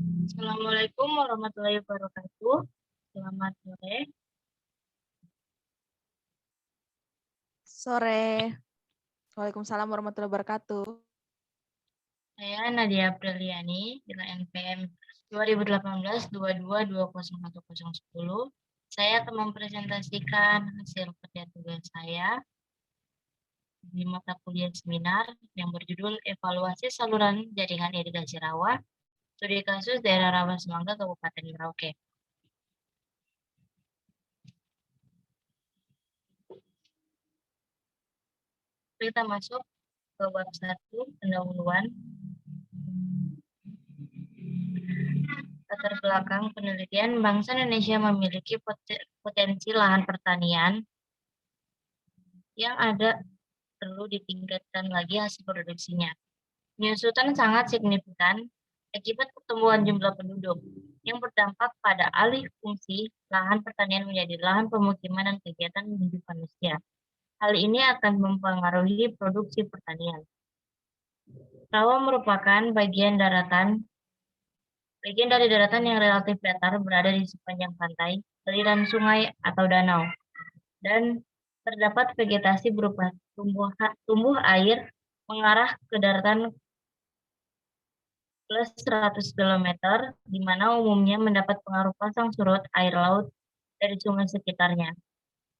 Assalamualaikum warahmatullahi wabarakatuh. Selamat sore. Sore. Waalaikumsalam warahmatullahi wabarakatuh. Saya Nadia Apriliani dengan NPM 2018-22-2010. Saya akan mempresentasikan hasil kerja tugas saya di mata kuliah seminar yang berjudul Evaluasi Saluran Jaringan Irigasi Rawa, Studi Kasus Daerah Rawa Semangga, Kabupaten Merauke. Kita masuk ke bab 1, pendahuluan. Latar belakang penelitian, bangsa Indonesia memiliki potensi lahan pertanian yang ada perlu ditingkatkan lagi hasil produksinya. Penyusutan sangat signifikan akibat pertumbuhan jumlah penduduk yang berdampak pada alih fungsi lahan pertanian menjadi lahan pemukiman dan kegiatan hidup manusia. Hal ini akan mempengaruhi produksi pertanian. Rawa merupakan bagian dari daratan yang relatif datar berada di sepanjang pantai, aliran sungai atau danau, dan terdapat vegetasi berupa tumbuh air mengarah ke daratan plus 100 km, di mana umumnya mendapat pengaruh pasang surut air laut dari sungai sekitarnya.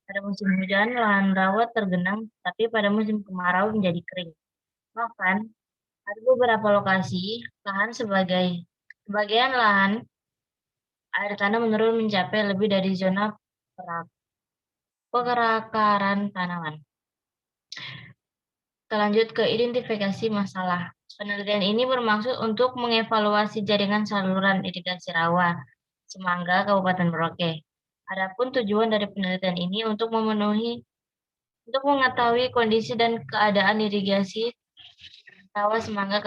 Pada musim hujan, lahan rawa tergenang, tapi pada musim kemarau menjadi kering. Bahkan, ada beberapa lokasi lahan sebagian lahan air tanah menurun mencapai lebih dari zona perakaran tanaman. Kita lanjut ke identifikasi masalah. Penelitian ini bermaksud untuk mengevaluasi jaringan saluran irigasi rawa Semangga, Kabupaten Merauke. Adapun tujuan dari penelitian ini untuk mengetahui kondisi dan keadaan irigasi rawa Semangga,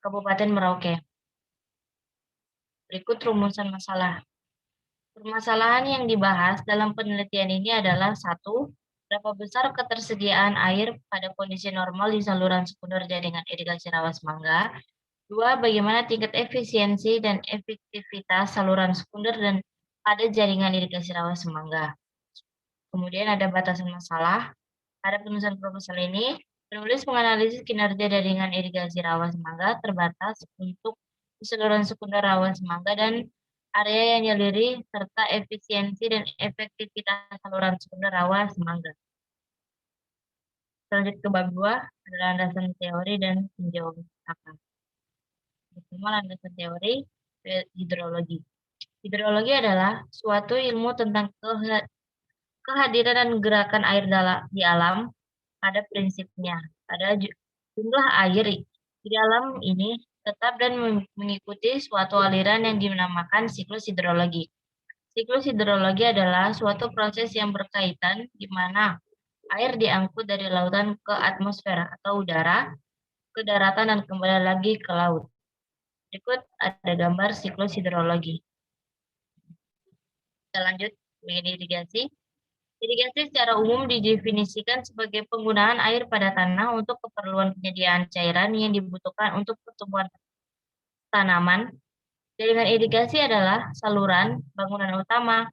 Kabupaten Merauke. Berikut rumusan masalah. Permasalahan yang dibahas dalam penelitian ini adalah 1. Berapa besar ketersediaan air pada kondisi normal di saluran sekunder jaringan irigasi rawa Semangga. 2. Bagaimana tingkat efisiensi dan efektivitas saluran sekunder dan pada jaringan irigasi rawa Semangga. Kemudian ada batasan masalah. Pada penulisan proposal ini, penulis menganalisis kinerja jaringan irigasi rawa Semangga terbatas untuk di saluran sekunder rawa Semangga dan area yang dialiri serta efisiensi dan efektivitas saluran sekunder rawa Semangga. Selanjut ke bab 2 adalah landasan teori dan penjawaban. Pertama, landasan teori hidrologi. Hidrologi adalah suatu ilmu tentang kehadiran dan gerakan air di alam pada prinsipnya. Pada jumlah air di dalam ini tetap dan mengikuti suatu aliran yang dinamakan siklus hidrologi. Siklus hidrologi adalah suatu proses yang berkaitan di mana air diangkut dari lautan ke atmosfer atau udara, ke daratan dan kembali lagi ke laut. Berikut ada gambar siklus hidrologi. Kita lanjut mengenai irigasi. Irigasi secara umum didefinisikan sebagai penggunaan air pada tanah untuk keperluan penyediaan cairan yang dibutuhkan untuk pertumbuhan tanaman. Jaringan irigasi adalah saluran, bangunan utama,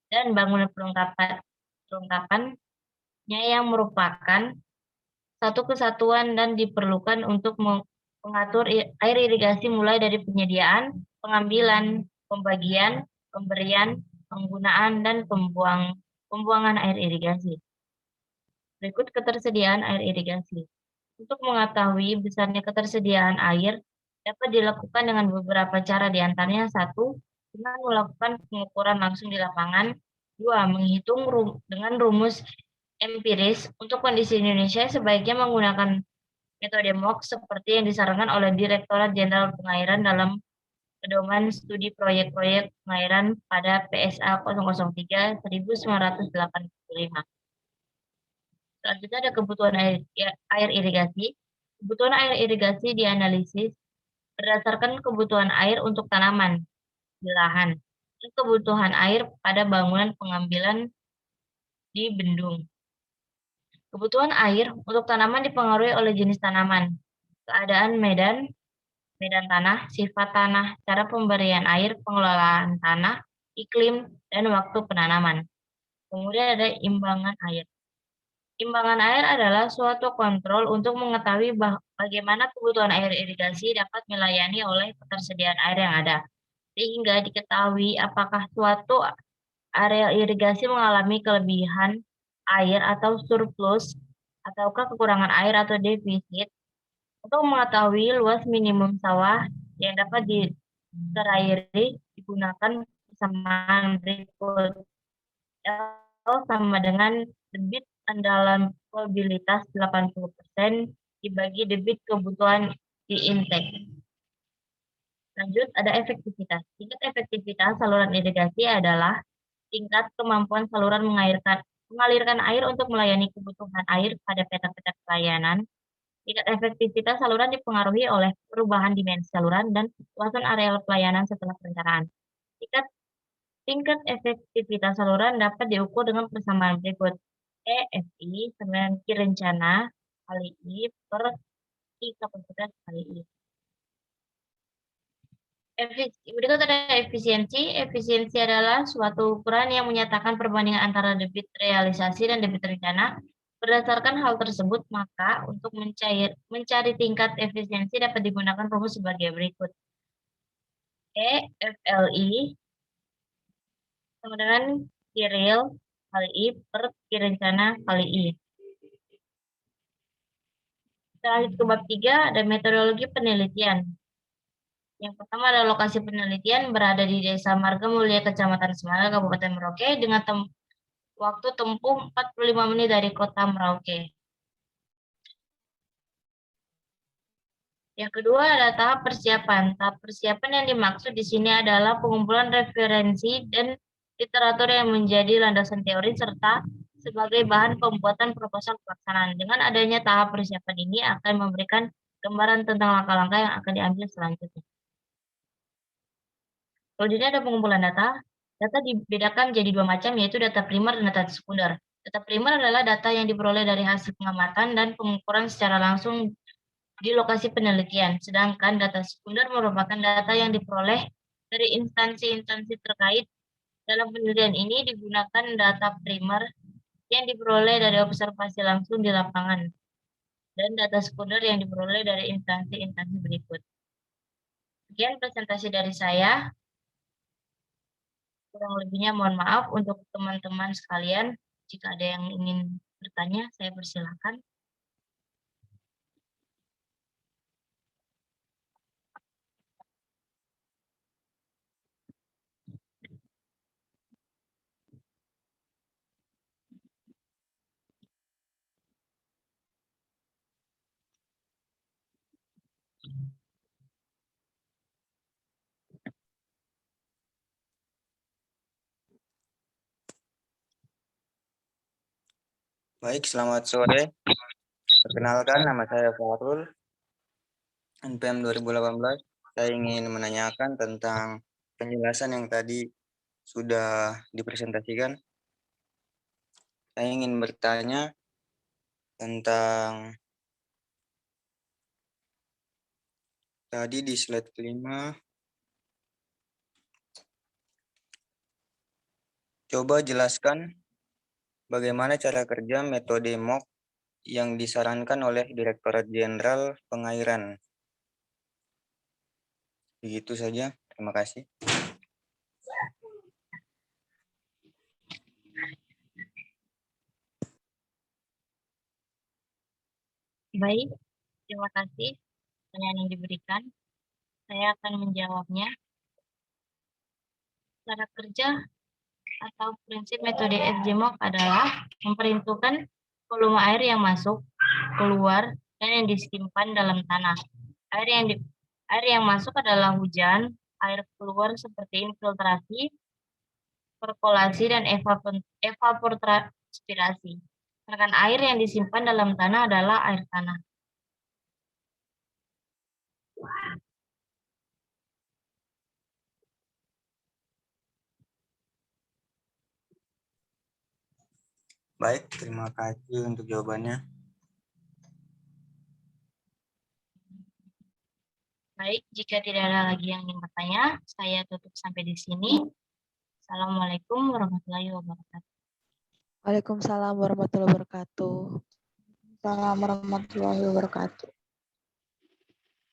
dan bangunan perlengkapannya yang merupakan satu kesatuan dan diperlukan untuk mengatur air irigasi mulai dari penyediaan, pengambilan, pembagian, pemberian, penggunaan, dan pembuangan air irigasi. Berikut ketersediaan air irigasi. Untuk mengetahui besarnya ketersediaan air, dapat dilakukan dengan beberapa cara, di antaranya 1. Dengan melakukan pengukuran langsung di lapangan. 2. Menghitung dengan rumus empiris. Untuk kondisi Indonesia, sebaiknya menggunakan metode MOOC seperti yang disarankan oleh Direktorat Jenderal Pengairan dalam Pedoman Studi Proyek-Proyek Pengairan pada PSA 003/1985. Selanjutnya ada kebutuhan air irigasi. Kebutuhan air irigasi dianalisis berdasarkan kebutuhan air untuk tanaman di lahan dan kebutuhan air pada bangunan pengambilan di bendung. Kebutuhan air untuk tanaman dipengaruhi oleh jenis tanaman, keadaan medan medan tanah, sifat tanah, cara pemberian air, pengelolaan tanah, iklim, dan waktu penanaman. Kemudian ada imbangan air. Imbangan air adalah suatu kontrol untuk mengetahui bagaimana kebutuhan air irigasi dapat melayani oleh ketersediaan air yang ada, sehingga diketahui apakah suatu area irigasi mengalami kelebihan air atau surplus, ataukah kekurangan air atau defisit. Untuk mengetahui luas minimum sawah yang dapat diterairi digunakan persamaan berikut. L sama dengan debit andalan probabilitas 80% dibagi debit kebutuhan di intake. Lanjut, ada efektivitas. Tingkat efektivitas saluran irigasi adalah tingkat kemampuan saluran mengalirkan air untuk melayani kebutuhan air pada peta-peta pelayanan. Tingkat efektivitas saluran dipengaruhi oleh perubahan dimensi saluran dan luasan areal pelayanan setelah perencanaan. Tingkat efektivitas saluran dapat diukur dengan persamaan berikut. EFI sama Q rencana kali I per I kapasitas kali I. Berikut ada efisiensi. Efisiensi adalah suatu ukuran yang menyatakan perbandingan antara debit realisasi dan debit rencana. Berdasarkan hal tersebut, maka untuk mencari tingkat efisiensi dapat digunakan rumus sebagai berikut. EFLI sama dengan Q real kali I per Q rencana kali I. Kita lanjut ke bab 3, ada metodologi penelitian. Yang pertama adalah lokasi penelitian berada di Desa Marga Mulia, Kecamatan Semara, Kabupaten Merauke, dengan waktu tempuh 45 menit dari kota Merauke. Yang kedua adalah tahap persiapan. Tahap persiapan yang dimaksud di sini adalah pengumpulan referensi dan literatur yang menjadi landasan teori serta sebagai bahan pembuatan proposal pelaksanaan. Dengan adanya tahap persiapan ini akan memberikan gambaran tentang langkah-langkah yang akan diambil selanjutnya. Kalau di sini ada pengumpulan data, data dibedakan menjadi dua macam, yaitu data primer dan data sekunder. Data primer adalah data yang diperoleh dari hasil pengamatan dan pengukuran secara langsung di lokasi penelitian, sedangkan data sekunder merupakan data yang diperoleh dari instansi-instansi terkait. Dalam penelitian ini digunakan data primer yang diperoleh dari observasi langsung di lapangan, dan data sekunder yang diperoleh dari instansi-instansi berikut. Sekian presentasi dari saya. Kurang lebihnya mohon maaf. Untuk teman-teman sekalian, jika ada yang ingin bertanya, saya persilakan. Baik, selamat sore. Perkenalkan, nama saya Farul, NPM 2018. Saya ingin menanyakan tentang penjelasan yang tadi sudah dipresentasikan. Saya ingin bertanya tentang tadi di slide kelima. Coba jelaskan bagaimana cara kerja metode MOOC yang disarankan oleh Direktorat Jenderal Pengairan. Begitu saja, terima kasih. Baik, terima kasih pertanyaan yang diberikan. Saya akan menjawabnya. Cara kerja atau prinsip metode FGMOC adalah memperhitungkan volume air yang masuk, keluar, dan yang disimpan dalam tanah. Air yang masuk adalah hujan, air keluar seperti infiltrasi, perkolasi, dan evapotranspirasi. Sedangkan air yang disimpan dalam tanah adalah air tanah. Baik, terima kasih untuk jawabannya. Baik, jika tidak ada lagi yang ingin bertanya, saya tutup sampai di sini. Assalamualaikum warahmatullahi wabarakatuh. Waalaikumsalam warahmatullahi wabarakatuh. Assalamualaikum warahmatullahi wabarakatuh.